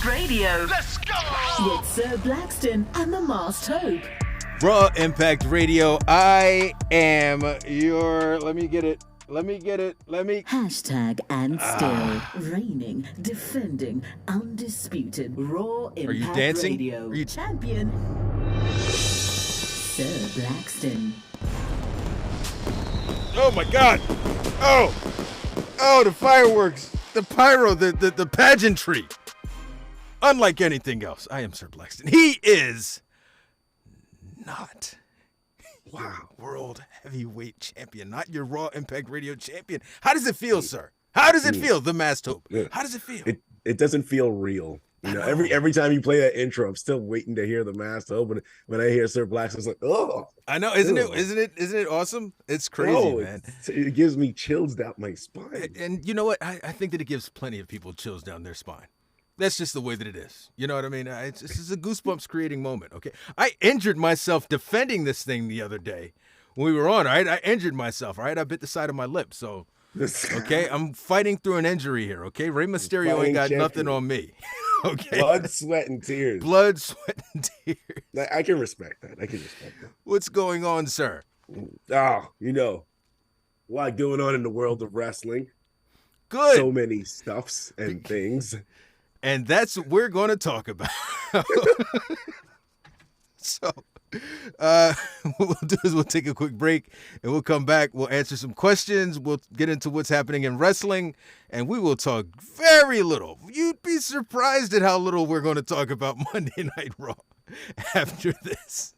Radio. Let's go! With Sir Blackston and the Masked Hope. Raw Impact Radio. I am your. Let me get it. Hashtag and still reigning, defending, undisputed Raw Impact Are you dancing? Radio Are you champion, Sir Blackston. Oh my God! Oh, the fireworks, the pyro, the pageantry. Unlike anything else, I am Sir Blackston. He is not. Wow, world heavyweight champion, not your Raw Impact Radio champion. How does it feel, sir? How does it feel, the Masked Hope? How does it feel? It doesn't feel real. You know, every time you play that intro, I'm still waiting to hear the Masked Hope. But when I hear Sir Blackston, it's like, oh. I know, isn't it awesome? It's crazy, man. It gives me chills down my spine. And you know what? I think that it gives plenty of people chills down their spine. That's just the way that it is. You know what I mean? This is a goosebumps creating moment, okay? I injured myself defending this thing the other day when we were on, all right? I injured myself, all right? I bit the side of my lip, so, okay? I'm fighting through an injury here, okay? Rey Mysterio ain't got nothing on me, okay? Blood, sweat, and tears. Blood, sweat, and tears. I can respect that. What's going on, sir? Oh, you know, a lot going on in the world of wrestling. Good. So many stuffs and things. And that's what we're going to talk about. So, what we'll do is we'll take a quick break and we'll come back. We'll answer some questions. We'll get into what's happening in wrestling, and we will talk very little. You'd be surprised at how little we're going to talk about Monday Night Raw after this.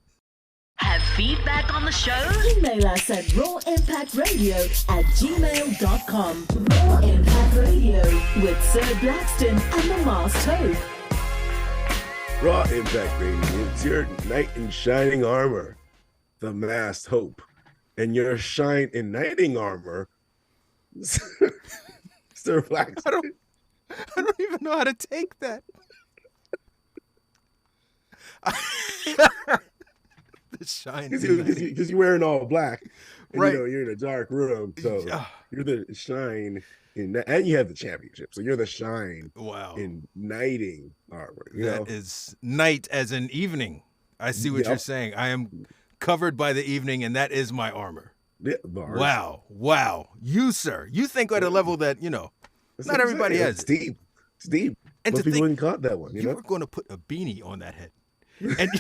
Have feedback on the show? Email us at rawimpactradio@gmail.com. Raw Impact Radio with Sir Blackston and the Masked Hope. Raw Impact Radio, it's your knight in shining armor, the Masked Hope, and your shine in knighting armor, Sir Blackston. I don't even know how to take that. The shine because you're wearing all black, and, right? You know, you're in a dark room, so you're the shine in that, and you have the championship, so you're the shine. Wow. In knighting armor. That is night as in evening. I see what you're saying. I am covered by the evening, and that is my armor. Yeah, wow. You, sir, you think at a level that not everybody has. It's deep. And most people didn't caught that one. You were going to put a beanie on that head, and.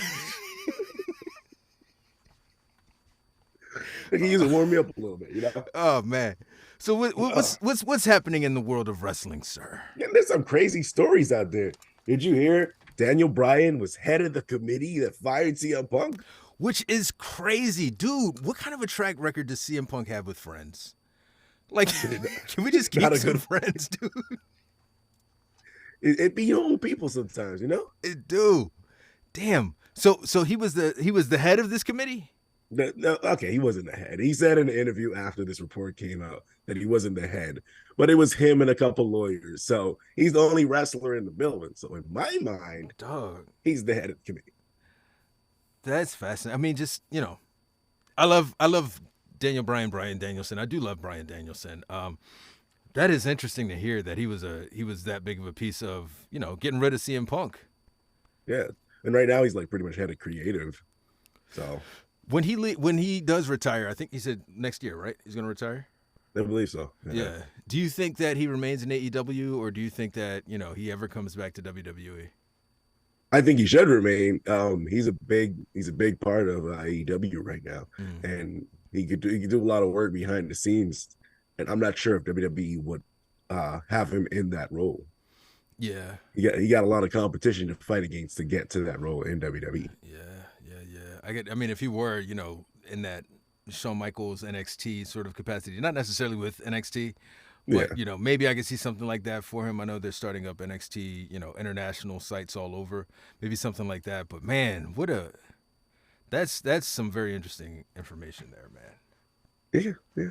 I can use it to warm me up a little bit, you know. Oh man! So what's happening in the world of wrestling, sir? Yeah, there's some crazy stories out there. Did you hear Daniel Bryan was head of the committee that fired CM Punk? Which is crazy, dude. What kind of a track record does CM Punk have with friends? Like, can we just keep some friends, dude? It be your own people sometimes, you know. It do. Damn. So he was the head of this committee. No, okay, he wasn't the head. He said in an interview after this report came out that he wasn't the head, but it was him and a couple lawyers. So he's the only wrestler in the building. So in my mind, he's the head of the committee. That's fascinating. I mean, just I love Daniel Bryan Danielson. I do love Bryan Danielson. That is interesting to hear that he was that big of a piece of getting rid of CM Punk. Yeah, and right now he's like pretty much head of creative. So. When he does retire, I think he said next year, right? He's going to retire? I believe so. Yeah. Do you think that he remains in AEW, or do you think that, he ever comes back to WWE? I think he should remain. He's a big part of AEW right now. And he could do a lot of work behind the scenes. And I'm not sure if WWE would have him in that role. Yeah. He got a lot of competition to fight against to get to that role in WWE. Yeah. I mean, if he were, in that Shawn Michaels NXT sort of capacity, not necessarily with NXT, but, maybe I could see something like that for him. I know they're starting up NXT, international sites all over, maybe something like that. But man, that's some very interesting information there, man. Yeah.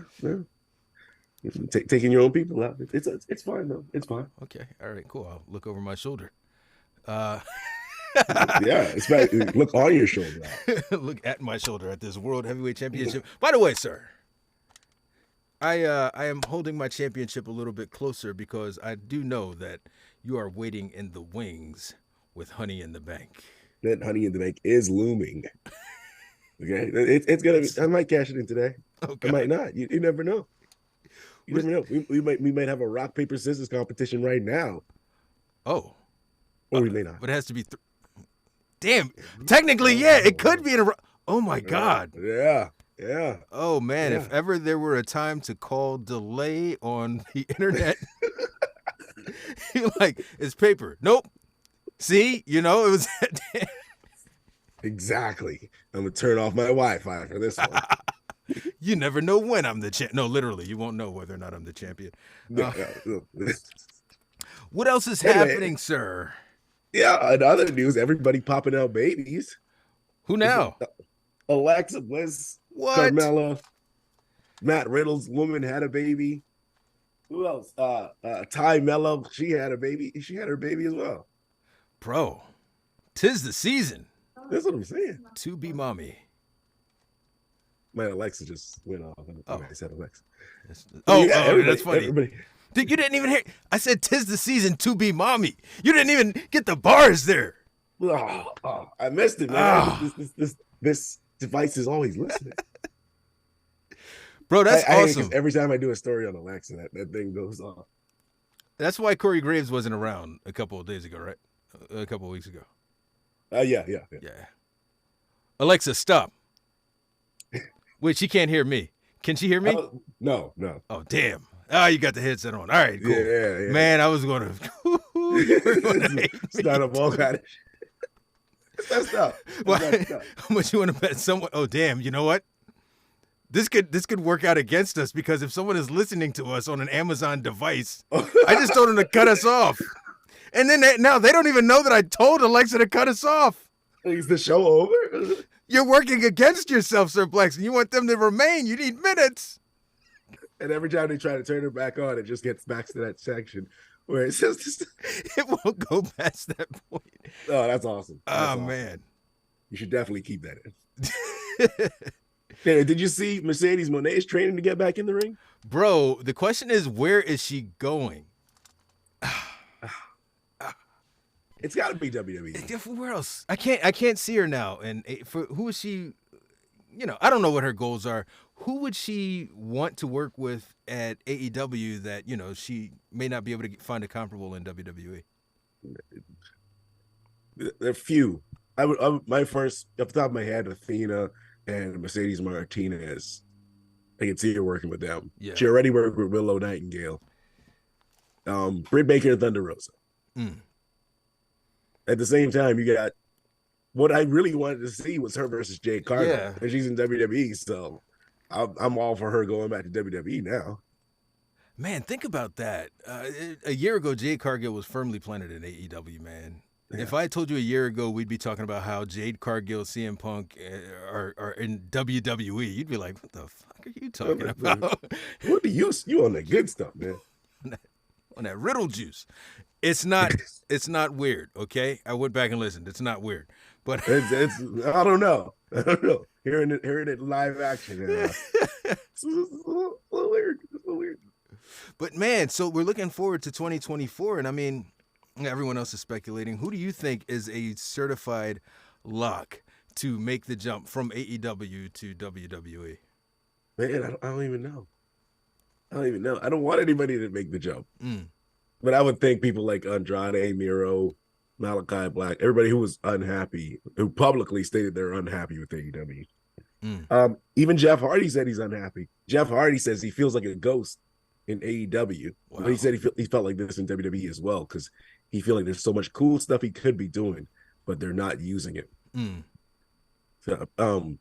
Taking your own people out. It's fine though. It's fine. Okay. All right, cool. I'll look over my shoulder. Yeah, look on your shoulder. Look at my shoulder at this World Heavyweight Championship. By the way, sir, I am holding my championship a little bit closer because I do know that You are waiting in the wings with Honey in the Bank. That Honey in the Bank is looming. Okay, it's gonna be. I might cash it in today. Oh, I might God. not. You never know. You never know. We might have a rock paper scissors competition right now, Oh. or we may not. But it has to be. Damn. Technically, yeah, it could be in a. Oh, my God. Yeah. Oh, man. Yeah. If ever there were a time to call delay on the internet, you're like, it's paper. Nope. See? You know, it was. Exactly. I'm gonna turn off my Wi-Fi for this one. You never know when I'm the champ. No, literally, you won't know whether or not I'm the champion. No. What else is Anyway. happening, sir? Yeah. In other news, everybody popping out babies. Who now? Alexa Bliss, What? Carmella, Matt Riddle's woman had a baby. Who else? Ty Mello, she had a baby. She had her baby as well. Bro, 'tis the season That's what I'm saying. to be mommy. My Alexa just went off. Oh. I said Alexa. Oh, that's funny. Everybody. Dude, you didn't even hear. I said 'tis the season to be mommy. You didn't even get the bars there. I missed it, man. This device is always listening. Bro, that's awesome. Every time I do a story on Alexa, that thing goes off. That's why Corey Graves wasn't around a couple of days ago, right? A couple of weeks ago. Yeah. Yeah. Alexa, stop. Wait, she can't hear me. Can she hear me? No. Oh, damn. Oh, you got the headset on. All right, cool. Yeah. Man, I was going to. Start up all kind of shit. That's up. How much you want to bet someone? Oh, damn. You know what? This could work out against us because if someone is listening to us on an Amazon device, I just told them to cut us off. And then now they don't even know that I told Alexa to cut us off. Is the show over? You're working against yourself, Sir Blackson. You want them to remain. You need minutes. And every time they try to turn it back on, it just gets back to that section where it says just... It won't go past that point. Oh, that's awesome. Awesome. Man. You should definitely keep that in. Hey, did you see Mercedes Moné's training to get back in the ring? Bro, the question is, where is she going? It's got to be WWE. Where else? I can't see her now. And for who is she? You know, I don't know what her goals are. Who would she want to work with at AEW that, you know, she may not be able to find a comparable in WWE? There are few. My first, off the top of my head, Athena and Mercedes Martinez. I can see her working with them. Yeah. She already worked with Willow Nightingale. Britt Baker and Thunder Rosa. At the same time, you got what I really wanted to see was her versus Jade Cargill. Yeah. And she's in WWE, so I'm all for her going back to WWE now. Man, think about that. A year ago, Jade Cargill was firmly planted in AEW, man. Yeah. If I told you a year ago we'd be talking about how Jade Cargill, CM Punk are in WWE, you'd be like, what the fuck are you talking about? What do you on that good stuff, man? On that riddle juice. It's not weird, okay? I went back and listened. It's not weird. But it's I don't know. Hearing it live action. It's a little weird. It's a little weird. But man, so we're looking forward to 2024, and I mean, everyone else is speculating. Who do you think is a certified lock to make the jump from AEW to WWE? Man, I don't even know. I don't want anybody to make the jump. But I would think people like Andrade, Miro, Malachi Black, everybody who was unhappy, who publicly stated they're unhappy with AEW. Even Jeff Hardy said he's unhappy. Jeff Hardy says he feels like a ghost in AEW. Wow. But he said he felt like this in WWE as well because he feels like there's so much cool stuff he could be doing, but they're not using it. So,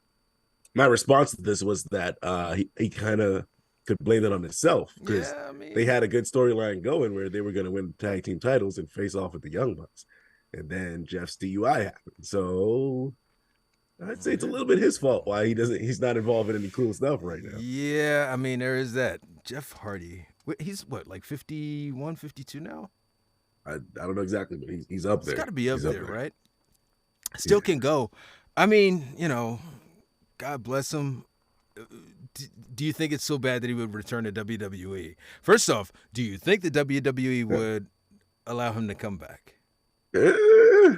my response to this was that he kind of could blame it on himself because they had a good storyline going where they were going to win tag team titles and face off with the Young Bucks, and then Jeff's DUI happened. So I'd say it's a little bit his fault why he's not involved in any cool stuff right now. Yeah, I mean there is that. Jeff Hardy, he's what, like 51, 52 now? I don't know exactly, but he's up there. He's got to be up there, right? Still can go. I mean, you know, God bless him. Do you think it's so bad that he would return to WWE? First off, do you think the WWE would allow him to come back? Eh,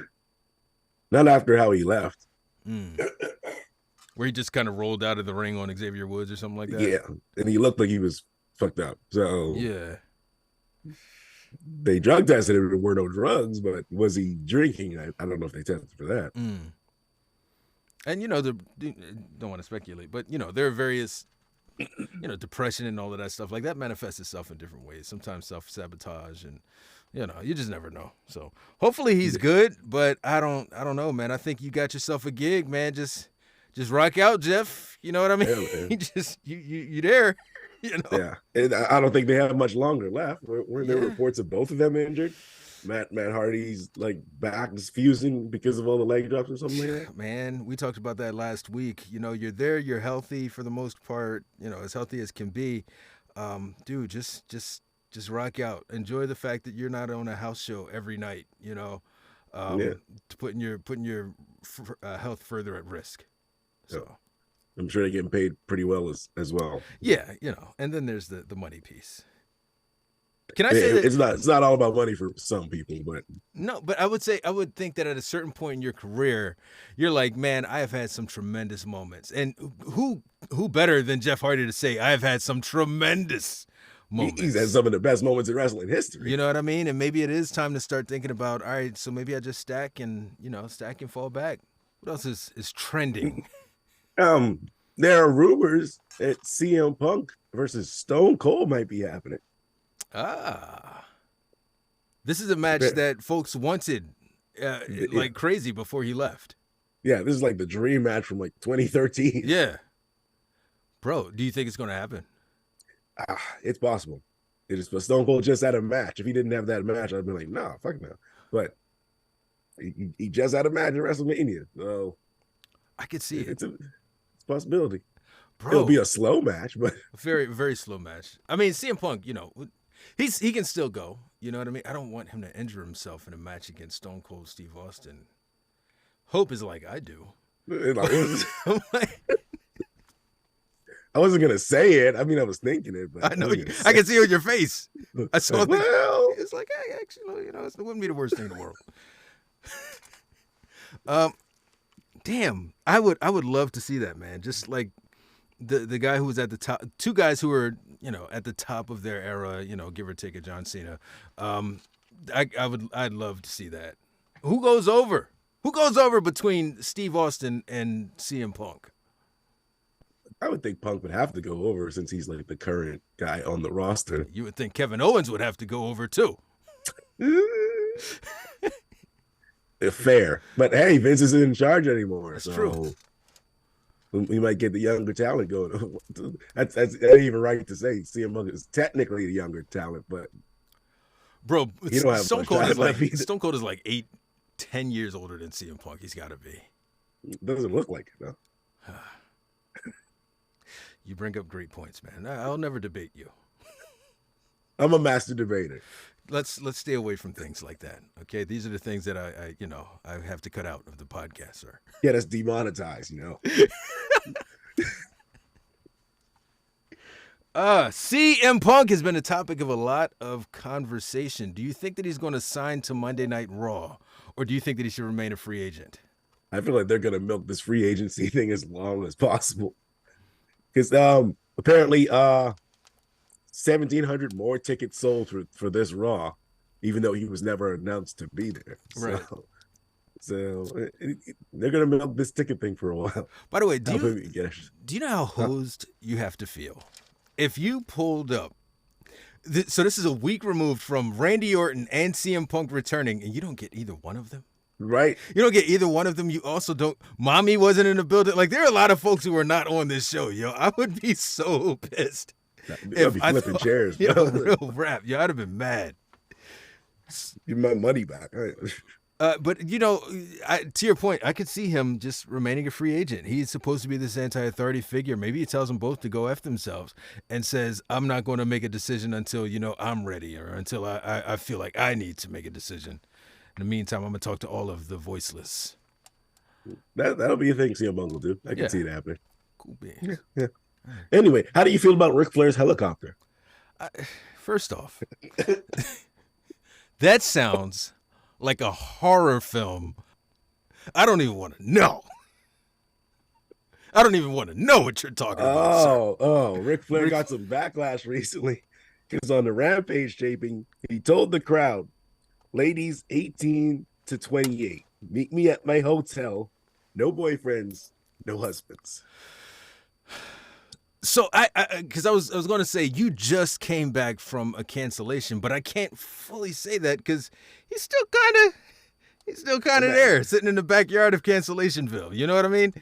not after how he left. Mm. Where he just kind of rolled out of the ring on Xavier Woods or something like that? Yeah, and he looked like he was fucked up. So Yeah. they drug tested him. There were no drugs, but was he drinking? I don't know if they tested for that. Mm. And, don't want to speculate, but, there are various, depression and all of that stuff. Like, that manifests itself in different ways. Sometimes self-sabotage and, you just never know. So, hopefully he's good, but I don't know, man. I think you got yourself a gig, man. Just rock out, Jeff. You know what I mean? Yeah, you there. Yeah, and I don't think they have much longer left. Weren't there reports of both of them injured? Matt Hardy's like back is fusing because of all the leg drops or something like that. Man, we talked about that last week. You're there, you're healthy for the most part. As healthy as can be. Dude, just rock out. Enjoy the fact that you're not on a house show every night. Putting your health further at risk. So. Yeah. I'm sure they're getting paid pretty well as well. Yeah, and then there's the money piece. Can I say that it's not all about money for some people, but no, but I would think that at a certain point in your career, you're like, man, I have had some tremendous moments. And who better than Jeff Hardy to say I have had some tremendous moments? He's had some of the best moments in wrestling history. You know what I mean? And maybe it is time to start thinking about, all right, so maybe I just stack and fall back. What else is trending? There are rumors that CM Punk versus Stone Cold might be happening. This is a match that folks wanted like crazy before he left. Yeah, this is like the dream match from like 2013. Yeah. Bro, do you think it's going to happen? It's possible. It is, but Stone Cold just had a match. If he didn't have that match, I'd be like, nah, fuck no. But he just had a match at WrestleMania. So I could see it. It's a possibility. Bro, it'll be a slow match, but very, very slow match. I mean, CM Punk, he can still go. You know what I mean? I don't want him to injure himself in a match against Stone Cold Steve Austin. Hope is like I do. I wasn't gonna say it. I mean, I was thinking it, but I know I can see it on your face. I saw it. Well, it's like, hey, actually, it wouldn't be the worst thing in the world. Damn, I would love to see that, man. Just like the guy who was at the top, two guys who were, at the top of their era, give or take a John Cena. I'd love to see that. Who goes over? Who goes over between Steve Austin and CM Punk? I would think Punk would have to go over since he's like the current guy on the roster. You would think Kevin Owens would have to go over too. Fair, but hey, Vince isn't in charge anymore. That's true. We might get the younger talent going. That's ain't even right to say. CM Punk is technically the younger talent, but bro, he don't have Stone Cold is like 8-10 years older than CM Punk. He's got to be. Doesn't look like it, though. You bring up great points, man. I'll never debate you. I'm a master debater. Let's stay away from things like that. Okay, these are the things that I have to cut out of the podcast, sir. Yeah, that's demonetized. CM Punk has been a topic of a lot of conversation. Do you think that he's going to sign to Monday Night Raw, or do you think that he should remain a free agent? I feel like they're going to milk this free agency thing as long as possible. Because apparently 1,700 more tickets sold for this Raw, even though he was never announced to be there. Right. So they're going to milk this ticket thing for a while. By the way, do you know how hosed you have to feel? If you pulled up, so this is a week removed from Randy Orton and CM Punk returning, and you don't get either one of them? Right. You don't get either one of them. You also don't. Mommy wasn't in the building. Like, there are a lot of folks who are not on this show, yo. I would be so pissed. I'd be flipping chairs, bro. Yo, real rap. Yo, I'd have been mad. Give my money back. But, to your point, I could see him just remaining a free agent. He's supposed to be this anti-authority figure. Maybe he tells them both to go F themselves and says, I'm not going to make a decision until, I'm ready or until I feel like I need to make a decision. In the meantime, I'm going to talk to all of the voiceless. That'll be a thing CM Punk will do. I can see it happening. Cool beans. Yeah. Anyway, how do you feel about Ric Flair's helicopter? First off, That sounds like a horror film. I don't even want to know. I don't even want to know what you're talking about, sir. Ric Flair got some backlash recently because on the Rampage taping, he told the crowd, ladies 18 to 28, meet me at my hotel. No boyfriends, no husbands. So because I was going to say you just came back from a cancellation, but I can't fully say that because he's still kind of there, sitting in the backyard of Cancellationville. You know what I mean?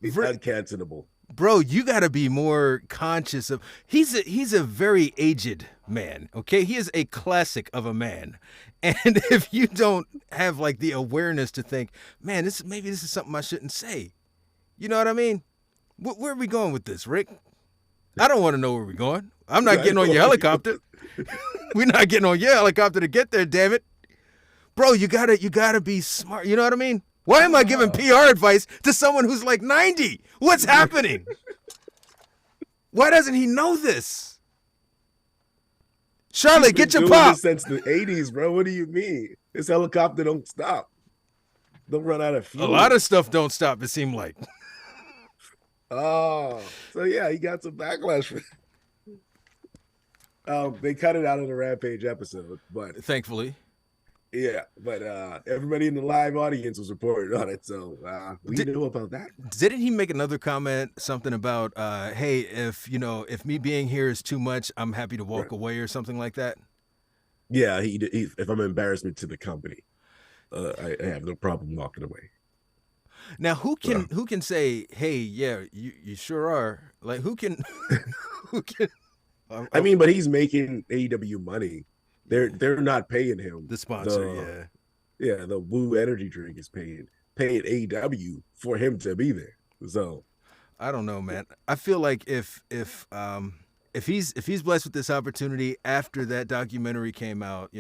He's uncancelable. Bro, you got to be more conscious of. He's a very aged man. Okay, he is a classic of a man, and if you don't have like the awareness to think, man, maybe this is something I shouldn't say. You know what I mean? Where are we going with this, Rick? I don't want to know where we're going. I'm not getting on your helicopter. We're not getting on your helicopter to get there, damn it. Bro, you gotta be smart. You know what I mean? Why am I giving PR advice to someone who's like 90? What's happening? Why doesn't he know this? Charlotte, get your pop. This since the 80s, bro. What do you mean? This helicopter don't stop. Don't run out of fuel. A lot of stuff don't stop, it seemed like. Oh, so yeah, he got some backlash. They cut it out of the Rampage episode, but thankfully, yeah. But everybody in the live audience was reporting on it, so we knew about that. Didn't he make another comment, something about, hey, if me being here is too much, I'm happy to walk away or something like that? Yeah, he if I'm an embarrassment to the company, I have no problem walking away. Now, who can say, "Hey, yeah, you sure are"? Like, who can? I mean, but he's making AEW money. They're not paying him. The sponsor, yeah. The Woo Energy drink is paying AEW for him to be there. So, I don't know, man. I feel like if he's blessed with this opportunity after that documentary came out,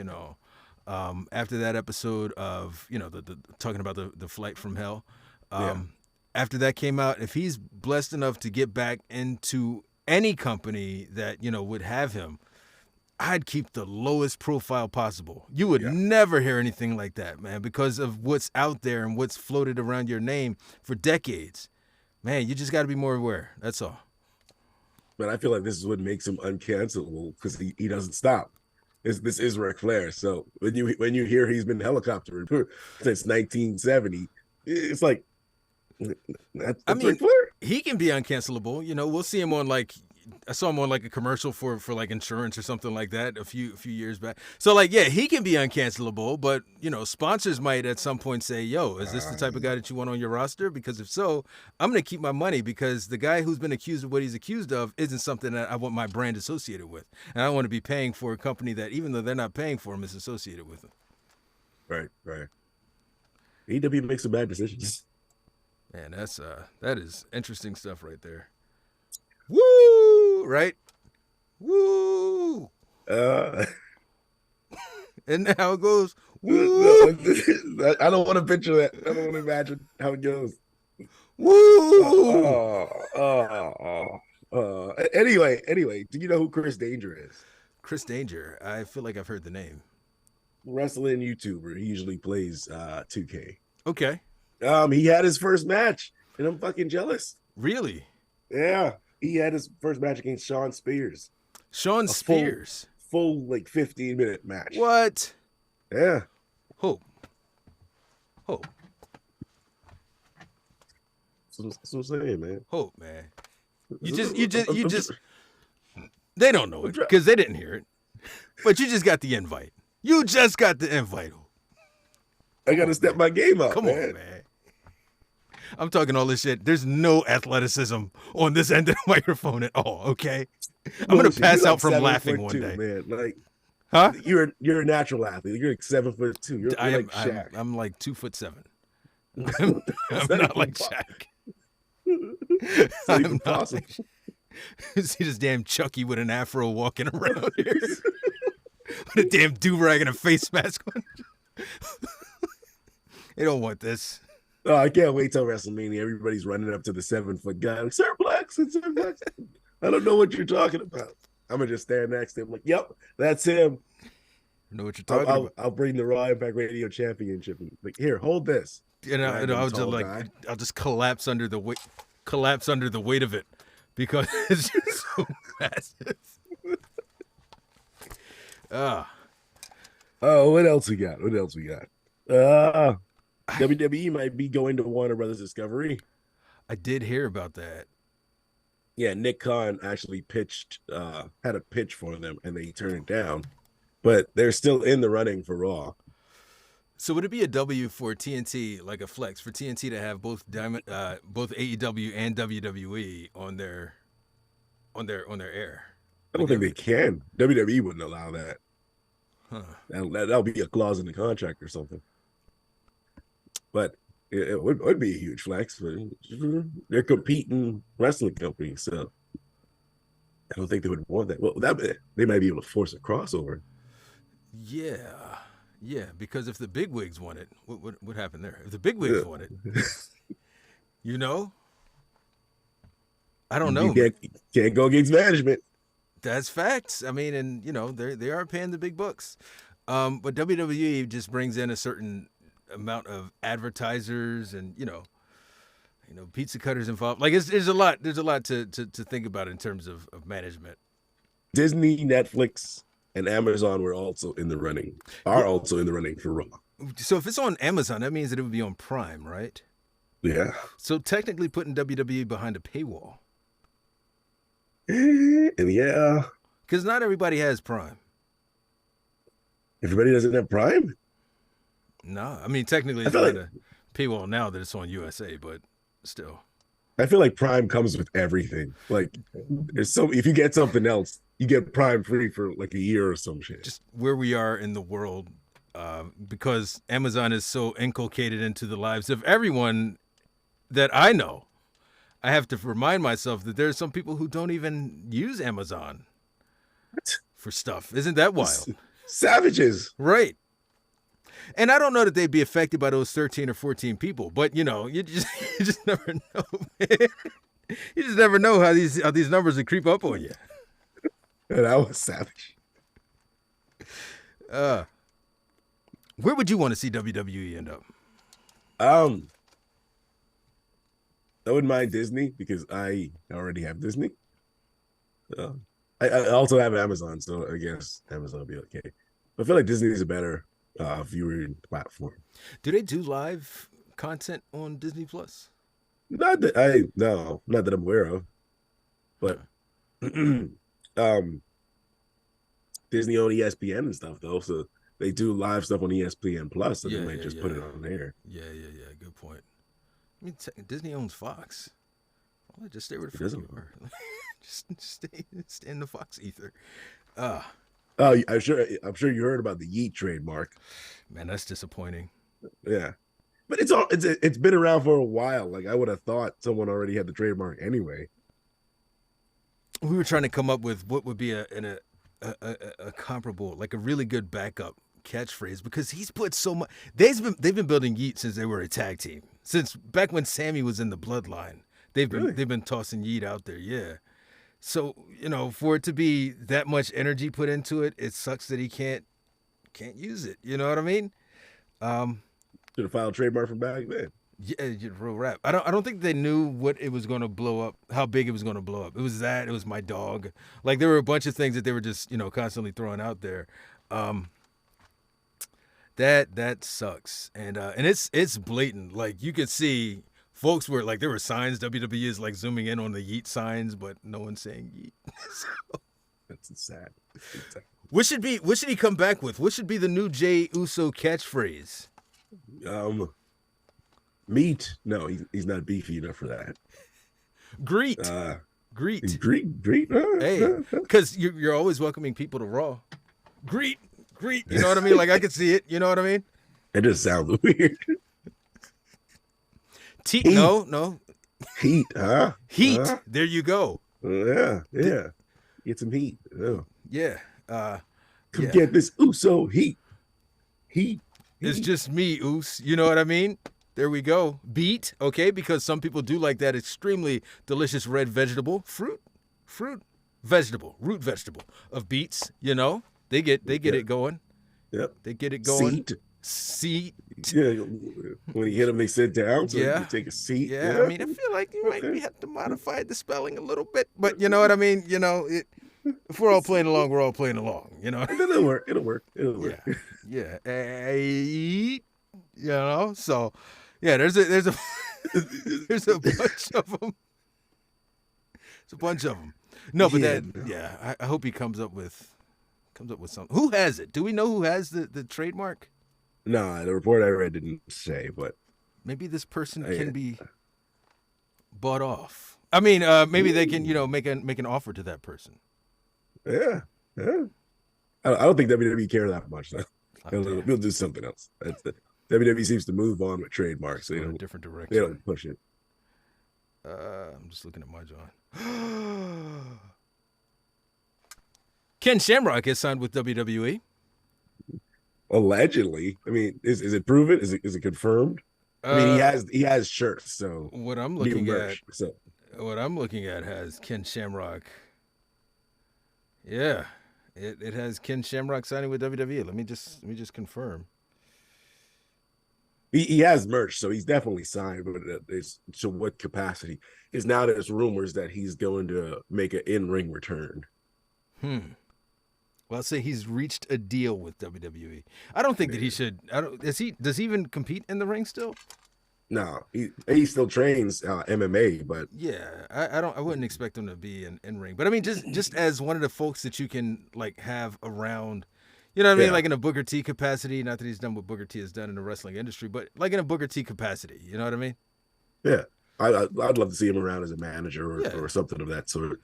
after that episode of the talking about the flight from hell. After that came out, if he's blessed enough to get back into any company that, would have him, I'd keep the lowest profile possible. You would never hear anything like that, man, because of what's out there and what's floated around your name for decades. Man, you just got to be more aware. That's all. But I feel like this is what makes him uncancelable because he doesn't stop. This is Ric Flair. So when you hear he's been helicoptered since 1970, it's like, that's Ric Flair. He can be uncancelable. We'll see him on I saw him on a commercial for like insurance or something like that a few years back. So he can be uncancelable, but sponsors might at some point say, "Yo, is this the type of guy that you want on your roster?" Because if so, I'm gonna keep my money because the guy who's been accused of what he's accused of isn't something that I want my brand associated with, and I don't want to be paying for a company that even though they're not paying for him is associated with him. Right. AEW makes some bad decisions. Man, that is interesting stuff right there. Woo! Right? Woo! And now it goes, woo! I don't want to picture that. I don't want to imagine how it goes. Woo! Anyway, do you know who Chris Danger is? Chris Danger. I feel like I've heard the name. Wrestling YouTuber. He usually plays 2K. Okay. He had his first match, and I'm fucking jealous. Really? Yeah. He had his first match against Sean Spears. Sean Spears? Full 15-minute match. What? Yeah. Hope. That's what I'm saying, man. Hope, man. You just. They don't know it because they didn't hear it. But you just got the invite. You just got the invite. I got to step my game up. Come on, man. I'm talking all this shit. There's no athleticism on this end of the microphone at all, okay? I'm going to pass out from laughing one day. Man. Huh? You're a natural athlete. You're 7'2". You're like Shaq. I'm like 2'7". I'm not like Shaq. I'm not like, see this damn Chucky with an afro walking around here. With a damn do-rag and a face mask on. They don't want this. Oh, I can't wait till WrestleMania. Everybody's running up to the 7-foot guy. Like, Sir Blackson. I don't know what you're talking about. I'm going to just stand next to him like, yep, that's him. I know what you're talking about. I'll bring the Raw Impact Radio Championship. And, like, here, hold this. And I'll just I'll just collapse under the weight of it because it's just so massive. Oh, what else we got? WWE might be going to Warner Brothers Discovery. I did hear about that. Yeah, Nick Khan actually had a pitch for them, and they turned it down. But they're still in the running for Raw. So would it be a W for TNT, like a flex for TNT to have both AEW and WWE on their air? I don't think they can. WWE wouldn't allow that. Huh. That'll be a clause in the contract or something. But it would be a huge flex. But they're competing wrestling companies, so I don't think they would want that. Well, they might be able to force a crossover. Yeah, because if the bigwigs want it, what happened there? If the bigwigs want it, I don't know. You can't go against management. That's facts. I mean, and they are paying the big bucks, but WWE just brings in a certain amount of advertisers and pizza cutters involved. Like there's a lot to think about in terms of management. Disney, Netflix, and Amazon were also in the running. Also in the running for Raw. So if it's on Amazon, that means that it would be on Prime, right? Yeah. So technically putting WWE behind a paywall. Yeah. Because not everybody has Prime. Everybody doesn't have Prime? No. I mean, technically it's behind a paywall now that it's on USA, but still. I feel like Prime comes with everything. Like, if you get something else, you get Prime free for like a year or some shit. Just where we are in the world, because Amazon is so inculcated into the lives of everyone that I know. I have to remind myself that there's some people who don't even use Amazon for stuff. Isn't that wild? Savages. Right. And I don't know that they'd be affected by those 13 or 14 people, but you just never know, man. You just never know how these numbers would creep up on you. Yeah, that was savage. Where would you want to see WWE end up? I wouldn't mind Disney because I already have Disney. I also have Amazon, so I guess Amazon will be okay. But I feel like Disney is a better viewing platform. Do they do live content on Disney Plus? Not that I'm aware of. But Disney on ESPN and stuff though, so they do live stuff on ESPN Plus, so they might just put it on there. Yeah. Good point. I mean, Disney owns Fox. Well, just stay where the fuck you are. just stay in the Fox ether. I'm sure you heard about the Yeet trademark. Man, that's disappointing. Yeah, but it's been around for a while. Like I would have thought someone already had the trademark anyway. We were trying to come up with what would be a comparable, like a really good backup catchphrase, because he's put so much. They've been building Yeet since they were a tag team. Since back when Sammy was in the Bloodline, they've been tossing Yeet out there. Yeah. So for it to be that much energy put into it, it sucks that he can't use it. You know what I mean? Should have filed trademark from back then. Yeah, real rap. I don't think they knew what it was going to blow up, how big it was going to blow up. It was my dog. Like there were a bunch of things that they were just constantly throwing out there. That sucks, and it's blatant. Like you could see, folks were like, there were signs. WWE is like zooming in on the Yeet signs, but no one's saying Yeet. So, that's sad. What should he come back with? What should be the new Jey Uso catchphrase? Meat? No, he's not beefy enough for that. Greet. Greet. Hey, because you're always welcoming people to Raw. Greet. You know what I mean? Like I could see it. You know what I mean? It just sounds weird. No. Heat, huh? Heat. There you go. Yeah. Get some heat. Oh. Yeah. Come get this Uso heat. It's just me, Us. You know what I mean? There we go. Beet, okay? Because some people do like that extremely delicious red vegetable. Root vegetable of beets, They get it going. Yep. They get it going. Seat. Seat. Yeah. When you hit them, they sit down. So Yeah. you take a seat. Yeah. I mean, I feel like you might have to modify the spelling a little bit, but you know what I mean. If we're all playing along, we're all playing along. It'll work. It'll work. Yeah. So yeah, there's a there's a bunch of them. It's a bunch of them. No, but I hope he comes up with something. Who has it? Do we know who has the trademark? No, the report I read didn't say, but maybe this person can be bought off. I mean, maybe they can, make an offer to that person. Yeah. I don't think WWE care that much though. We'll do something else. WWE seems to move on with trademarks. So in a different direction. They don't push it. I'm just looking at my John. Ken Shamrock has signed with WWE. Allegedly. I mean, is it proven? Is it confirmed? I mean, he has shirts. So what I'm looking at has Ken Shamrock. Yeah, it has Ken Shamrock signing with WWE. Let me just confirm. He has merch, so he's definitely signed. But it's to what capacity? Is now there's rumors that he's going to make an in-ring return. Well, I'll say he's reached a deal with WWE. I don't think that he should. Does he even compete in the ring still? No, he still trains MMA, but yeah, I wouldn't expect him to be in ring. But I mean, just as one of the folks that you can have around, you know what I mean, like in a Booker T capacity. Not that he's done what Booker T has done in the wrestling industry, but like in a Booker T capacity. You know what I mean? Yeah, I'd love to see him around as a manager or something of that sort.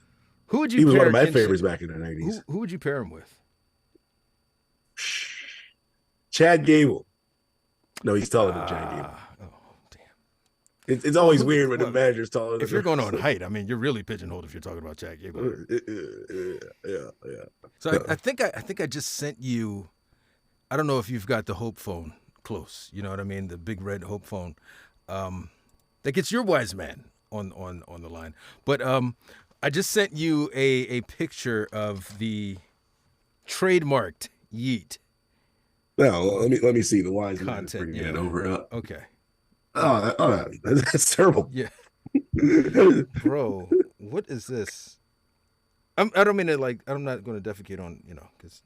Who would you? He was one of my favorites back in the 90s. Who would you pair him with? Chad Gable. No, he's taller than Chad Gable. Oh, damn. It's always weird when the manager's taller than if you're going on height, I mean, you're really pigeonholed if you're talking about Chad Gable. Yeah. So I think I just sent you. I don't know if you've got the Hope phone close. You know what I mean? The big red Hope phone. That gets your wise man on the line. But I just sent you a picture of the trademarked Yeet. No, let me see the wise content. Man over. Okay. Oh, that's terrible. Yeah. Bro, what is this? I don't mean to I'm not going to defecate on because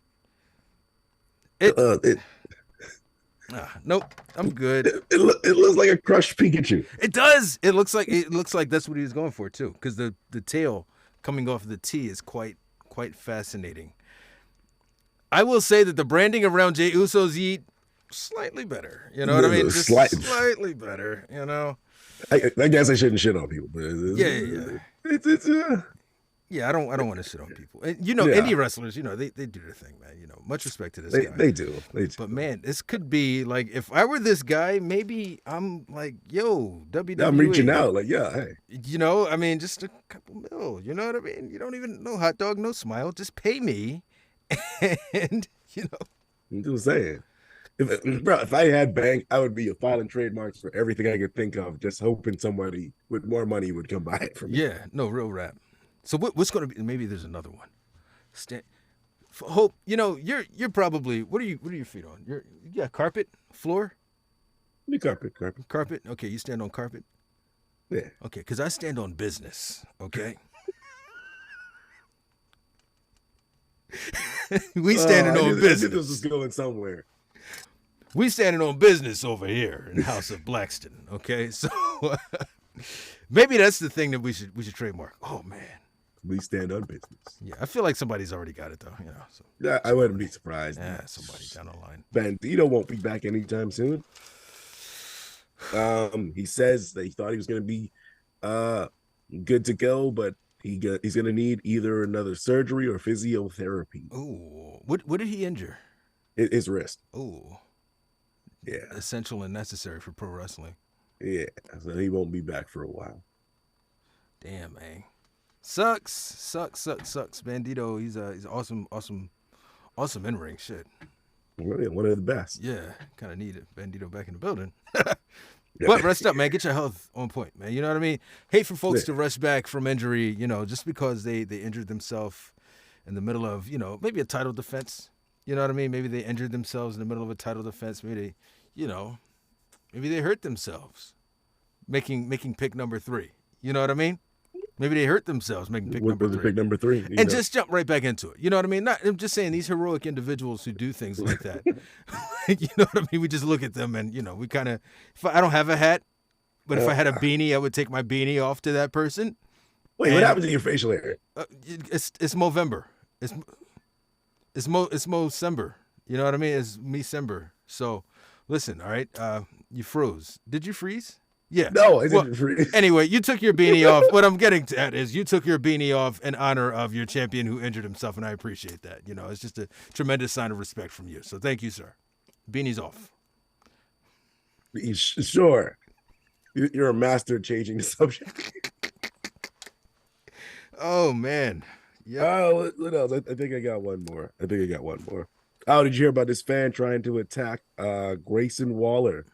nope, I'm good. It looks like a crushed Pikachu. It does. It looks like that's what he was going for too, because the tail coming off the T is quite fascinating. I will say that the branding around Jey Uso's Yeet slightly better. You know what I mean? Just slightly better. I guess I shouldn't shit on people, but yeah. I don't want to shit on people. And, indie wrestlers, they do their thing, man. Much respect to this guy. They do. But man, this could be like, if I were this guy, maybe I'm like, yo, WWE. I'm reaching out, like, yeah, hey. I mean, just a couple mil. You know what I mean? You don't even know hot dog, no smile. Just pay me, and I'm just saying. If I had bank, I would be filing trademarks for everything I could think of, just hoping somebody with more money would come buy it from me. Yeah, no, real rap. So what's going to be? Maybe there's another one. Hope, you're probably, what are your feet on? Carpet, floor. Carpet. Okay, you stand on carpet. Yeah. Okay, because I stand on business. Okay. We standing on business. I knew this was going somewhere. We standing on business over here in the House of Blackston. Okay, so maybe that's the thing that we should trademark. Oh man. We stand on business. Yeah, I feel like somebody's already got it though. So yeah, I wouldn't be surprised. Yeah, somebody down the line. Bandito won't be back anytime soon. He says that he thought he was going to be good to go, but he's going to need either another surgery or physiotherapy. Oh, what did he injure? His wrist. Oh, yeah, essential and necessary for pro wrestling. Yeah, so he won't be back for a while. Damn, man. Sucks. Bandito, he's awesome in ring shit. Really, one of the best. Yeah, kind of needed Bandito back in the building. But rest up, man. Get your health on point, man. You know what I mean? Hate for folks to rush back from injury, just because they injured themselves in the middle of, maybe a title defense. You know what I mean? Maybe they injured themselves in the middle of a title defense. Maybe maybe they hurt themselves making pick number 3. You know what I mean? Maybe they hurt themselves making pick number 3. Pick number 3. And just jump right back into it. You know what I mean? I'm just saying these heroic individuals who do things like that. You know what I mean? We just look at them and, we kind of, I don't have a hat, but if I had a beanie, I would take my beanie off to that person. Wait, what happened to your facial hair? It's Movember. It's Mo-sember. You know what I mean? It's me-sember. So, listen, all right? You froze. Did you freeze? Yeah. No, I didn't freeze. Anyway, you took your beanie off. What I'm getting at is you took your beanie off in honor of your champion who injured himself, and I appreciate that. It's just a tremendous sign of respect from you. So thank you, sir. Beanie's off. Sure. You're a master at changing the subject. Oh, man. Yeah. Oh, what else? I think I got one more. Oh, did you hear about this fan trying to attack Grayson Waller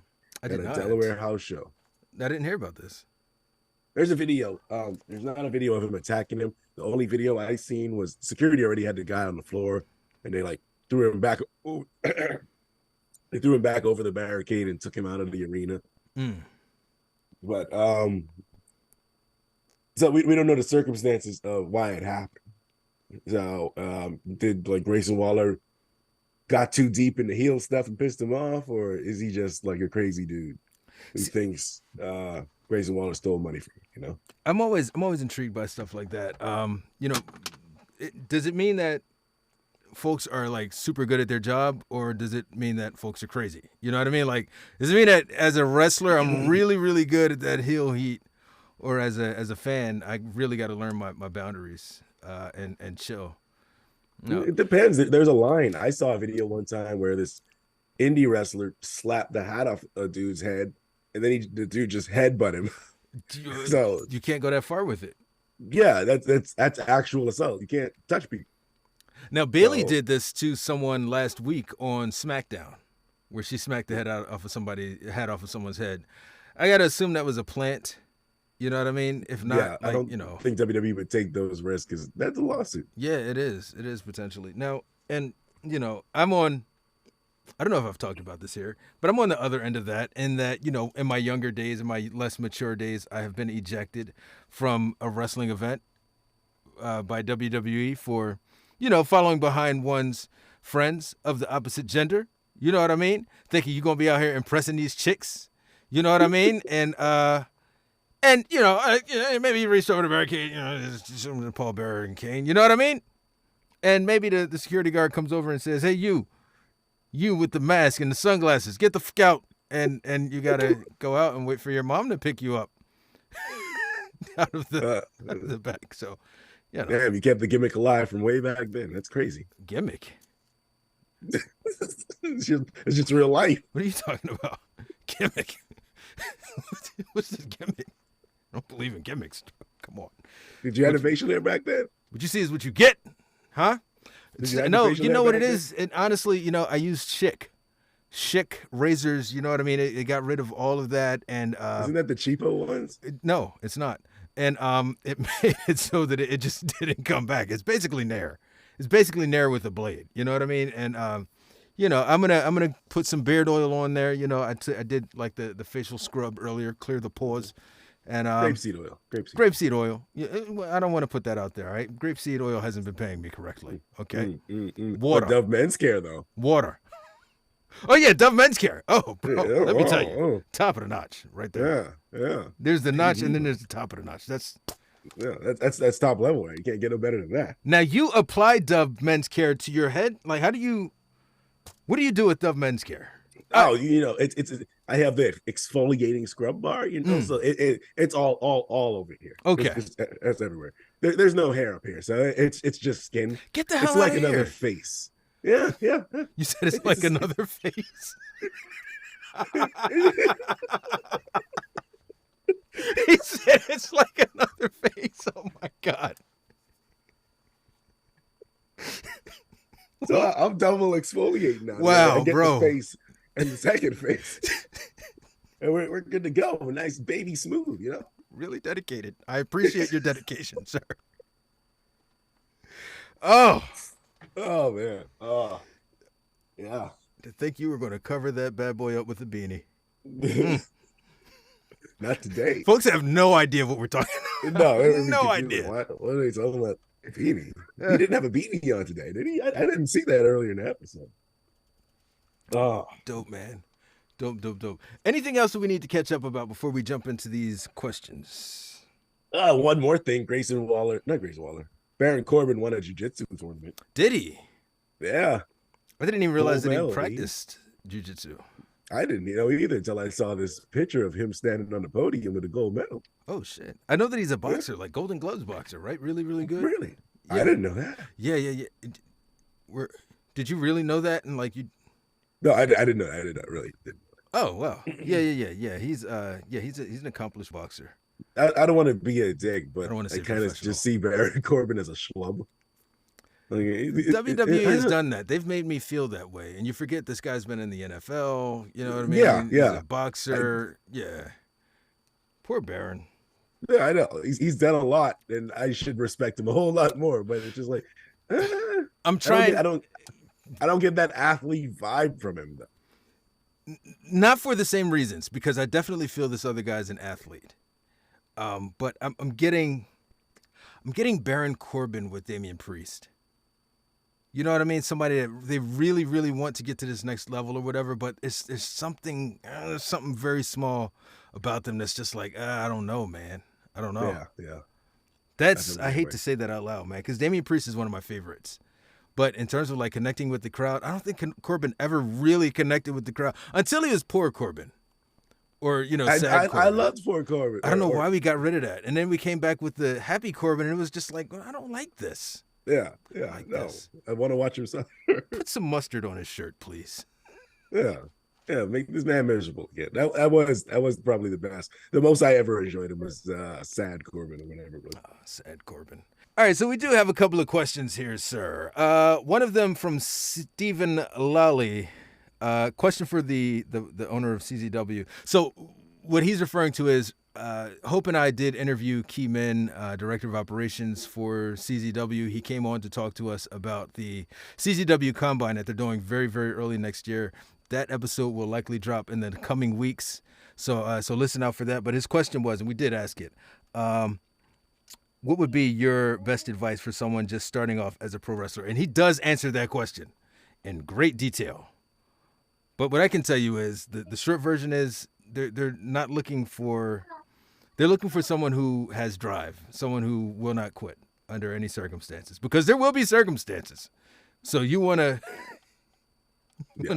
at a Delaware house show? I didn't hear about this. There's a video. There's not a video of him attacking him. The only video I seen was security already had the guy on the floor, and they threw him back. They threw him back over the barricade and took him out of the arena. But so we don't know the circumstances of why it happened. So did Grayson Waller got too deep in the heel stuff and pissed him off, or is he just like a crazy dude who thinks Grayson Waller stole money from him? I'm always intrigued by stuff like that. Does it mean that folks are super good at their job, or does it mean that folks are crazy? You know what I mean? Does it mean that as a wrestler I'm really, really good at that heel heat, or as a fan I really got to learn my boundaries and chill? No. It depends. There's a line. I saw a video one time where this indie wrestler slapped the hat off a dude's head, and then the dude just headbutt him. So you can't go that far with it. Yeah, that's actual assault. You can't touch people. Now Bailey did this to someone last week on SmackDown, where she smacked the head off of someone's head. I gotta assume that was a plant. You know what I mean? If not, yeah, I don't think WWE would take those risks because that's a lawsuit. Yeah, it is. It is potentially. Now, and I'm on. I don't know if I've talked about this here, but I'm on the other end of that. In that, in my younger days, in my less mature days, I have been ejected from a wrestling event by WWE for, following behind one's friends of the opposite gender. You know what I mean? Thinking you're gonna be out here impressing these chicks. You know what I mean? And maybe you reached over the barricade, Paul Bearer and Kane. You know what I mean? And maybe the security guard comes over and says, "Hey, you with the mask and the sunglasses, get the fuck out." And you got to go out and wait for your mom to pick you up out of the back. So, Damn, you kept the gimmick alive from way back then. That's crazy. Gimmick? It's just real life. What are you talking about? Gimmick? What's this gimmick? I don't believe in gimmicks. Come on. Did you have a facial hair back then? What you see is what you get, huh? No, you know what it is? And honestly, I used Schick razors, you know what I mean? It got rid of all of that. And isn't that the cheapo ones? No, it's not. And it made it so that it just didn't come back. It's basically Nair. It's basically Nair with a blade. You know what I mean? And I'm gonna put some beard oil on there. I did like the facial scrub earlier, clear the pores. And grapeseed oil. Grapeseed oil. Yeah, I don't want to put that out there, all right? Grapeseed oil hasn't been paying me correctly. Okay. Water. But Dove Men's Care though. Water. Oh yeah, Dove Men's Care. Oh, bro, let me tell you, top of the notch, right there. Yeah. There's the notch, and then there's the top of the notch. That's top level. Right? You can't get no better than that. Now you apply Dove Men's Care to your head. Like, what do you do with Dove Men's Care? Oh, it's I have the exfoliating scrub bar, so it's all over here. Okay, it's everywhere. There's no hair up here, so it's just skin. Get the hell out of here. It's like another face. Yeah. You said it's like another face. He said it's like another face. Oh my God. So I'm double exfoliating now. Wow, I get bro. The face and the second face. And we're good to go. Nice baby smooth, Really dedicated. I appreciate your dedication, sir. Oh man. Yeah. To think you were going to cover that bad boy up with a beanie. Mm. Not today. Folks have no idea what we're talking about. No, it would be No confusing. idea. What are they talking about? A beanie. He didn't have a beanie on today, did he? I didn't see that earlier in the episode. Oh, Dope, man. Dope. Anything else that we need to catch up about before we jump into these questions? one more thing. Not Grayson Waller. Baron Corbin won a jiu-jitsu tournament. Did he? Yeah. I didn't even realize that he medal, practiced jiu-jitsu. I didn't know either until I saw this picture of him standing on the podium with a gold medal. Oh, shit. I know that he's a boxer, like Golden Gloves boxer, right? Really, really good? Really? Yeah. I didn't know that. Yeah. Did you really know that? And like you... No, I didn't know that. I did not really. Oh, wow. Yeah. He's an accomplished boxer. I don't want to be a dick, but I don't want to I say kind of professional. just see Baron Corbin as a schlub. WWE has done that. They've made me feel that way. And you forget this guy's been in the NFL. You know what I mean? Yeah. He's a boxer. Yeah. Poor Baron. Yeah, I know. He's done a lot, and I should respect him a whole lot more. But it's just like I'm trying. I don't get that athlete vibe from him, though. Not for the same reasons, because I definitely feel this other guy's an athlete. But I'm getting Baron Corbin with Damian Priest. You know what I mean? Somebody that they really, really want to get to this next level or whatever, but there's something very small about them that's just like, I don't know, man. I don't know. Yeah. I hate to say that out loud, man, because Damian Priest is one of my favorites. But in terms of like connecting with the crowd, I don't think Corbin ever really connected with the crowd until he was poor Corbin. Or, sad Corbin. I loved poor Corbin. I don't know why we got rid of that. And then we came back with the happy Corbin, and it was just like, well, I don't like this. Yeah, like no. this. I want to watch him suffer. Put some mustard on his shirt, please. Yeah, make this man miserable again. That was probably the best. The most I ever enjoyed him was Sad Corbin or whatever it was. Sad Corbin. All right, so we do have a couple of questions here, sir. One of them from Stephen Lally. Question for the owner of CZW. So what he's referring to is Hope and I did interview Key Min, Director of Operations for CZW. He came on to talk to us about the CZW Combine that they're doing very, very early next year. That episode will likely drop in the coming weeks. So listen out for that. But his question was, and we did ask it, what would be your best advice for someone just starting off as a pro wrestler? And he does answer that question in great detail. But what I can tell you is the short version is they're not looking for... They're looking for someone who has drive, someone who will not quit under any circumstances, because there will be circumstances. So you want to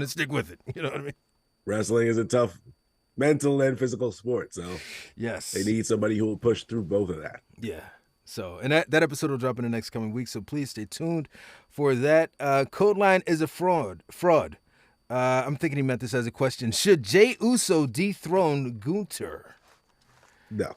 stick with it. You know what I mean? Wrestling is a tough mental and physical sport. So yes, they need somebody who will push through both of that. Yeah. So, and that episode will drop in the next coming week. So please stay tuned for that. Code line is a fraud. I'm thinking he meant this as a question. Should Jey Uso dethrone Gunther? No.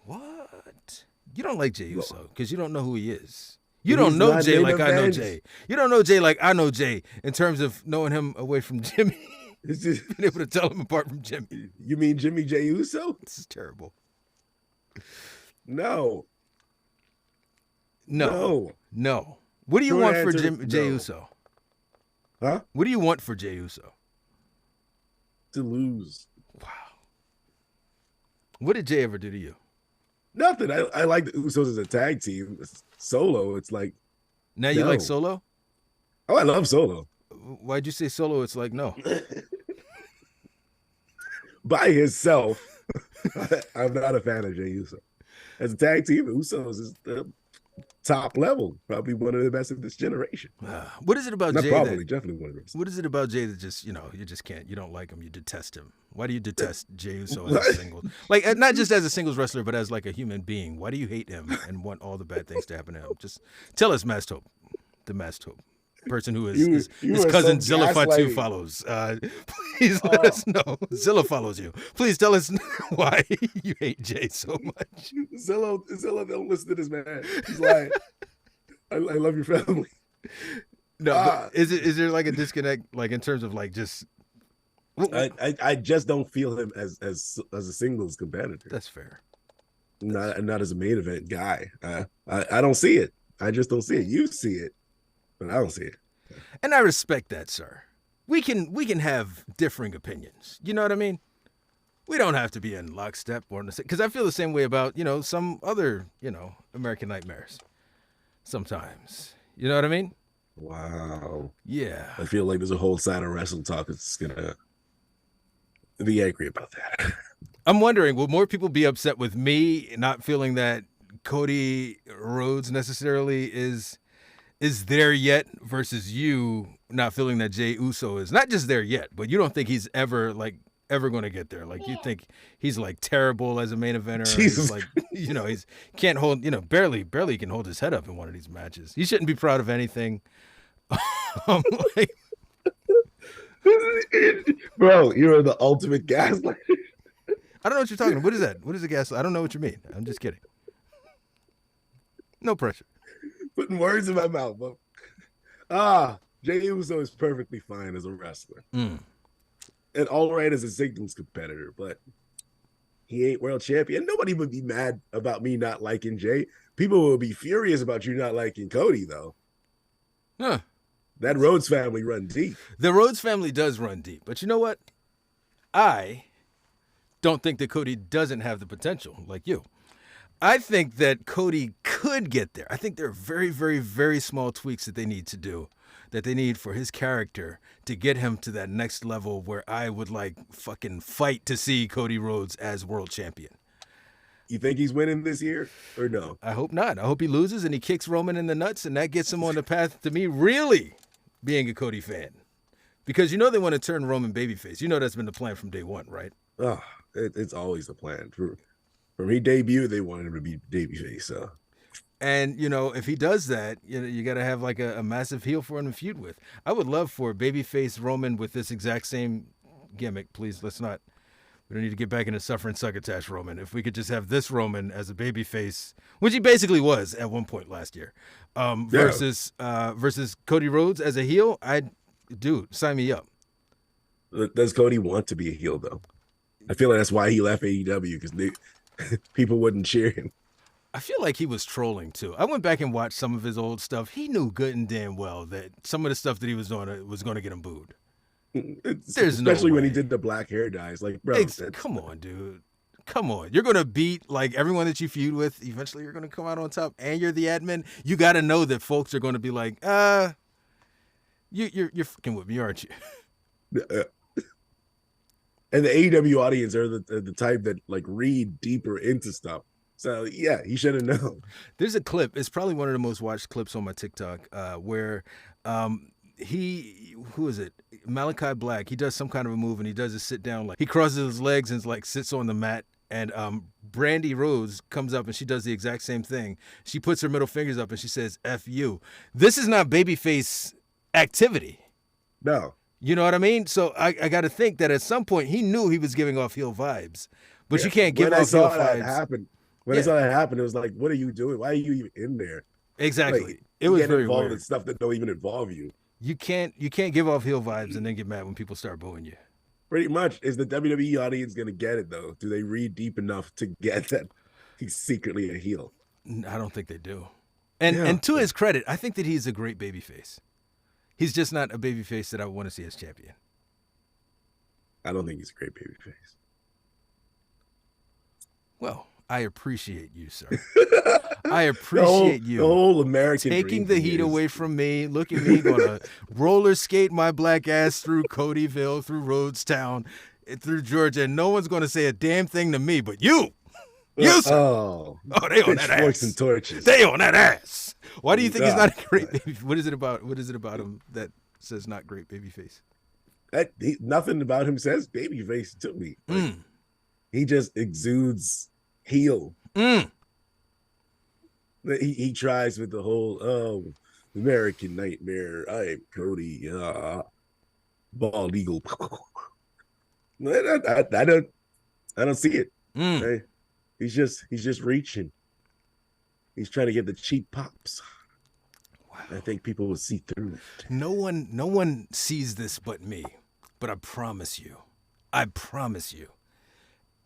What? You don't like Jey Uso because you don't know who he is. You don't know Jey like I know Jey. You don't know Jey like I know Jey in terms of knowing him away from Jimmy. It's just, being able to tell him apart from Jimmy. You mean Jimmy Jey Uso? This is terrible. No. What do you want for Jey Uso? Huh? What do you want for Jey Uso? To lose. Wow. What did Jey ever do to you? Nothing. I like the Usos as a tag team. Solo, it's like... Now you like Solo? Oh, I love Solo. Why'd you say Solo? It's like, no. By himself, I'm not a fan of Jey Uso. As a tag team, Usos is the top level. Probably one of the best of this generation. What is it about Jey? Definitely one of the best. What is it about Jey that just, you just can't, you don't like him, you detest him? Why do you detest Jey Uso as a singles? Like, not just as a singles wrestler, but as like a human being. Why do you hate him and want all the bad things to happen to him? Just tell us, Masked Hope. The Masked Hope. Person who is his cousin Zilla Fatu follows. Please let us know. Zilla follows you. Please tell us why you hate Jey so much. Zilla don't listen to this man. He's like, I love your family. No, but is there like a disconnect, like in terms of like just? I just don't feel him as a singles competitor. That's fair. Not as a main event guy. I don't see it. I just don't see it. You see it. But I don't see it. And I respect that, sir. we can have differing opinions. You know what I mean? We don't have to be in lockstep or because I feel the same way about some other American Nightmares. Sometimes, you know what I mean? Wow. Yeah. I feel like there's a whole side of wrestling talk that's gonna be angry about that. I'm wondering, will more people be upset with me not feeling that Cody Rhodes necessarily is there yet versus you not feeling that Jey Uso is not just there yet, but you don't think he's ever going to get there? Like you think he's like terrible as a main eventer. Jesus. He's like, he's can't hold, barely can hold his head up in one of these matches. He shouldn't be proud of anything. Like, bro, you're the ultimate gaslighter. I don't know what you're talking about. What is that? What is a gaslight? I don't know what you mean. I'm just kidding. No pressure. Putting words in my mouth, bro. Jey Uso is perfectly fine as a wrestler. And all right as a singles competitor, but he ain't world champion. Nobody would be mad about me not liking Jey. People will be furious about you not liking Cody, though. Huh. That Rhodes family run deep. The Rhodes family does run deep. But you know what? I don't think that Cody doesn't have the potential like you. I think that Cody could get there. I think there are very, very, very small tweaks that they need to do, that they need for his character to get him to that next level where I would fucking fight to see Cody Rhodes as world champion. You think he's winning this year or no? I hope not. I hope he loses and he kicks Roman in the nuts, and that gets him on the path to me really being a Cody fan. Because they want to turn Roman babyface. That's been the plan from day one, right? Oh, it's always the plan. From he debuted, they wanted him to be babyface. So. And, if he does that, you got to have a massive heel for him to feud with. I would love for babyface Roman with this exact same gimmick. Please, we don't need to get back into suffering succotash Roman. If we could just have this Roman as a babyface, which he basically was at one point last year, versus Cody Rhodes as a heel, dude, sign me up. Does Cody want to be a heel, though? I feel like that's why he left AEW, because people wouldn't cheer him. I feel like he was trolling, too. I went back and watched some of his old stuff. He knew good and damn well that some of the stuff that he was doing was going to get him booed. Especially when he did the black hair dyes. Like, bro. Come on, dude. Come on. You're going to beat, everyone that you feud with. Eventually, you're going to come out on top, and you're the admin. You got to know that folks are going to be like, you're fucking with me, aren't you? And the AEW audience are the type that read deeper into stuff. So yeah, he should have known. There's a clip. It's probably one of the most watched clips on my TikTok where who is it? Malachi Black. He does some kind of a move and he does a sit down. He crosses his legs and sits on the mat. And Brandy Rose comes up and she does the exact same thing. She puts her middle fingers up and she says, "F you." This is not babyface activity. No. You know what I mean? So I got to think that at some point he knew he was giving off heel vibes, but you can't give off heel vibes. When I saw that happen, it was like, what are you doing? Why are you even in there? Exactly. It was very involved weird. in stuff that don't even involve you. You can't give off heel vibes and then get mad when people start booing you. Pretty much. Is the WWE audience going to get it, though? Do they read deep enough to get that he's secretly a heel? I don't think they do. And to his credit, I think that he's a great babyface. He's just not a babyface that I want to see as champion. I don't think he's a great babyface. Well, I appreciate you, sir. I appreciate you. The whole American taking the heat away from me. Look at me going to roller skate my black ass through Codyville, through Rhodestown, through Georgia, and no one's going to say a damn thing to me but you. You, sir. Oh, they on that ass. And torches. They on that ass. Why do you think he's not a great baby? What is it about him that says not great babyface? Nothing about him says babyface to me. He just exudes heel. He tries with the whole American Nightmare. I am Cody. Bald eagle. I don't see it. Right? He's just reaching. He's trying to get the cheap pops. Wow. I think people will see through it. No one sees this but me. But I promise you,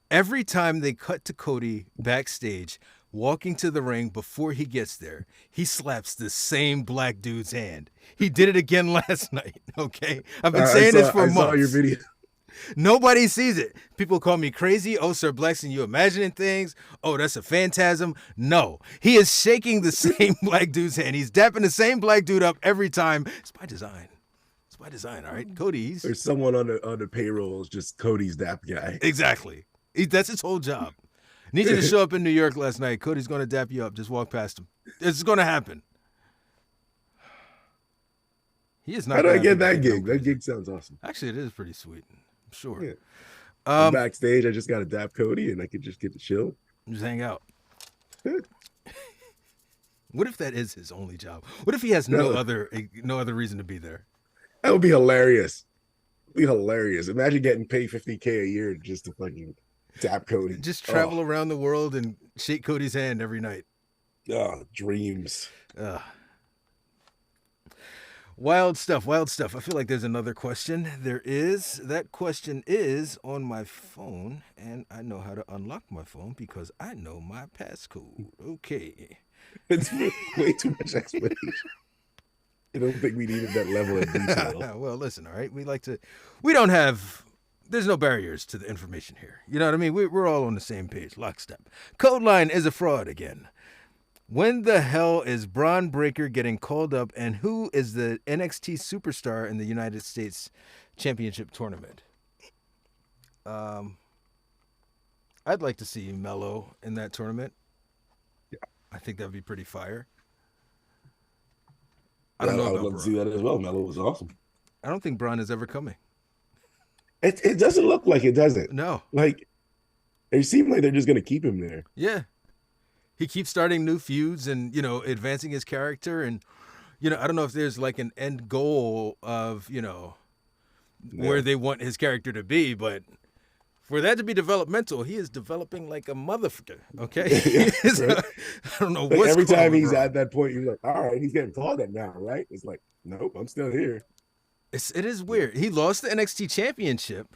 every time they cut to Cody backstage walking to the ring. Before he gets there, he slaps the same black dude's hand. He did it again last night, okay? I've been saying this for I months. saw your video. Nobody sees it. People call me crazy. Oh, Sir Blackson, you imagining things? Oh, that's a phantasm. No, he is shaking the same black dude's hand. He's dapping the same black dude up every time. It's by design. It's by design, all right? Cody's. There's someone on the payroll is just Cody's dap guy. Exactly. That's his whole job. Need you to show up in New York last night. Cody's going to dap you up. Just walk past him. It's going to happen. He is not. How do I get that gig? That gig sounds awesome. Actually, it is pretty sweet. I'm sure. Yeah. I'm backstage. I just got to dap Cody, and I could just get to chill. Just hang out. What if that is his only job? What if he has no other reason to be there? That would be hilarious. It'd be hilarious. Imagine getting paid $50K a year just to fucking dap Cody. Just travel around the world and shake Cody's hand every night. Oh, dreams. Wild stuff, wild stuff. I feel like there's another question. There is. That question is on my phone, and I know how to unlock my phone because I know my passcode. Okay. It's way too much explanation. I don't think we needed that level of detail. Well, listen, all right. There's no barriers to the information here. You know what I mean? We're all on the same page, lockstep. Code line is a fraud again. When the hell is Braun Breaker getting called up, and who is the NXT superstar in the United States Championship Tournament? I'd like to see Mello in that tournament. Yeah. I think that'd be pretty fire. I don't know about I'd love to see that as well. Mello was awesome. I don't think Braun is ever coming. It doesn't look like it, does it? No. Like, it seems like they're just going to keep him there. Yeah. He keeps starting new feuds and, advancing his character. And, I don't know if there's like an end goal of, where they want his character to be. But for that to be developmental, he is developing like a motherfucker. Okay. Right. I don't know like what's every time he's wrong. at that point, you're like, all right, he's getting called up now, right? It's like, nope, I'm still here. It is weird. He lost the NXT championship.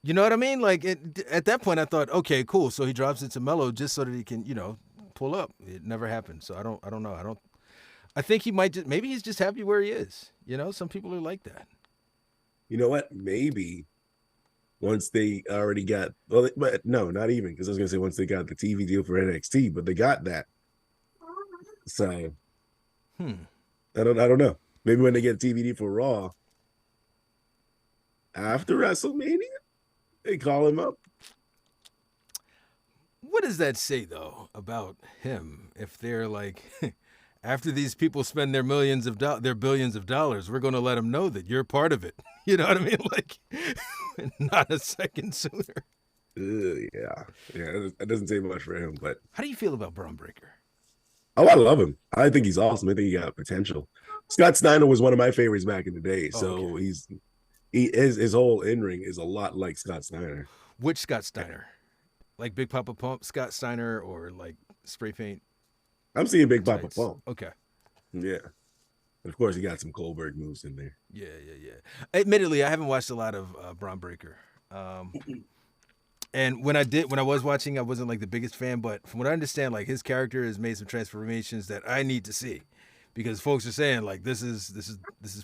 You know what I mean? Like at that point, I thought, okay, cool. So he drops it to Mello just so that he can, pull up. It never happened. So I don't know. I think he might maybe he's just happy where he is. Some people are like that. You know what? Maybe once they already got, but no, not even, because I was gonna say once they got the TV deal for NXT, but they got that. So, I don't know. Maybe when they get TV deal for Raw after WrestleMania, they call him up. What does that say though about him? If they're like, after these people spend their billions of dollars, we're going to let them know that you're part of it. You know what I mean? Like, not a second sooner. Yeah. That doesn't say much for him. But how do you feel about Braun Breaker? Oh, I love him. I think he's awesome. I think he got potential. Scott Steiner was one of my favorites back in the day. So okay. His whole in-ring is a lot like Scott Steiner. Which Scott Steiner? Like Big Papa Pump Scott Steiner, or like spray paint? I'm seeing Big Papa Pump. Okay. Yeah. And of course, he got some Goldberg moves in there. Yeah. Admittedly, I haven't watched a lot of Braun Breaker. And when I was watching, I wasn't like the biggest fan, but from what I understand, like his character has made some transformations that I need to see, because folks are saying like this is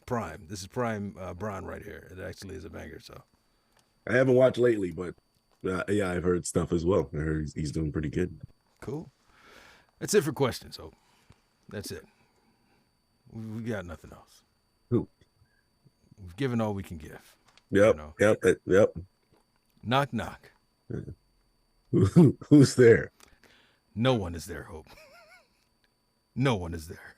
prime. This is prime Braun right here. It actually is a banger. So I haven't watched lately, but yeah, I've heard stuff as well. I heard he's doing pretty good. Cool. That's it for questions, Hope. That's it. We got nothing else. Who? We've given all we can give. Yep. Knock, knock. Who's there? No one is there, Hope. No one is there.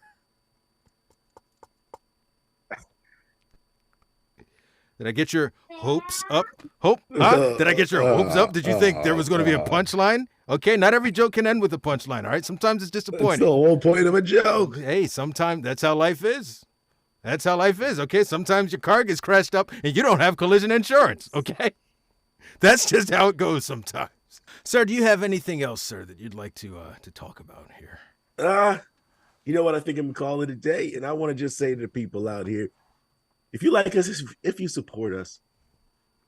Did I get your hopes up? Hope? Huh? Did I get your hopes up? Did you think there was going to be a punchline? Okay, not every joke can end with a punchline, all right? Sometimes it's disappointing. That's the whole point of a joke. Hey, sometimes that's how life is. That's how life is, okay? Sometimes your car gets crashed up and you don't have collision insurance, okay? That's just how it goes sometimes. Sir, do you have anything else, sir, that you'd like to talk about here? You know what? I think I'm going to call it a day, and I want to just say to the people out here, if you like us, if you support us,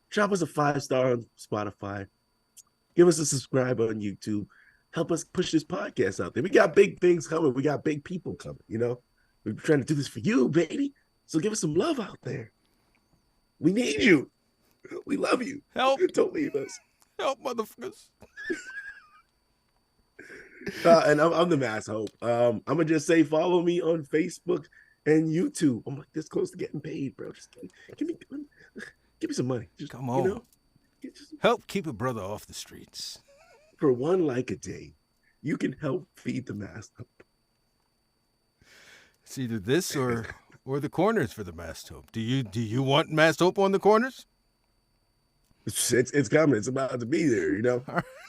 drop us a 5-star on Spotify. Give us a subscribe on YouTube. help us push this podcast out there. We got big things coming. We got big people coming, We're trying to do this for you, baby. So give us some love out there. We need you. We love you. Help. Don't leave us. Help, motherfuckers. And I'm the Mass Hope. I'm going to just say follow me on Facebook and YouTube. I'm like this close to getting paid, bro. Just give me some money. Just, come on. Help keep a brother off the streets. For one like a day, you can help feed the Mass Hope. It's either this or the corners for the Masked Hope. Do you want Masked Hope on the corners? It's coming. It's about to be there,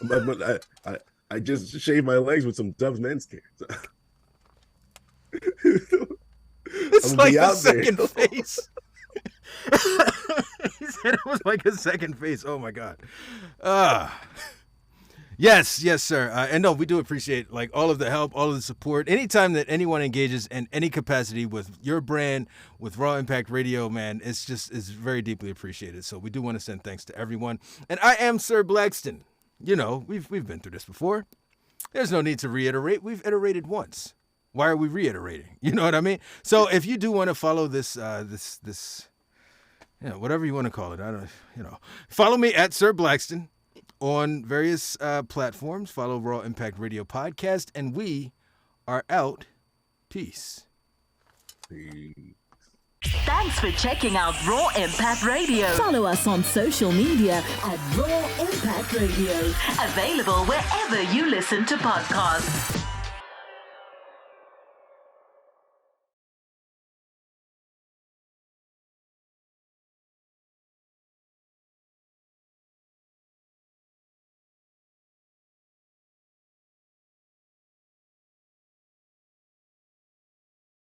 But I just shaved my legs with some Dove's men's care. So. It's like a second face. He said it was like a second face. Oh my God. Yes, sir. And no, we do appreciate like all of the help, all of the support. Anytime that anyone engages in any capacity with your brand, with Raw Impact Radio, man, it's very deeply appreciated. So we do want to send thanks to everyone. And I am Sir Blackston. We've been through this before. There's no need to reiterate. We've iterated once. Why are we reiterating? You know what I mean? So if you do want to follow this, whatever you want to call it, follow me at Sir Blackston on various platforms. Follow Raw Impact Radio Podcast, and we are out. Peace. Thanks for checking out Raw Impact Radio. Follow us on social media at Raw Impact Radio. Available wherever you listen to podcasts.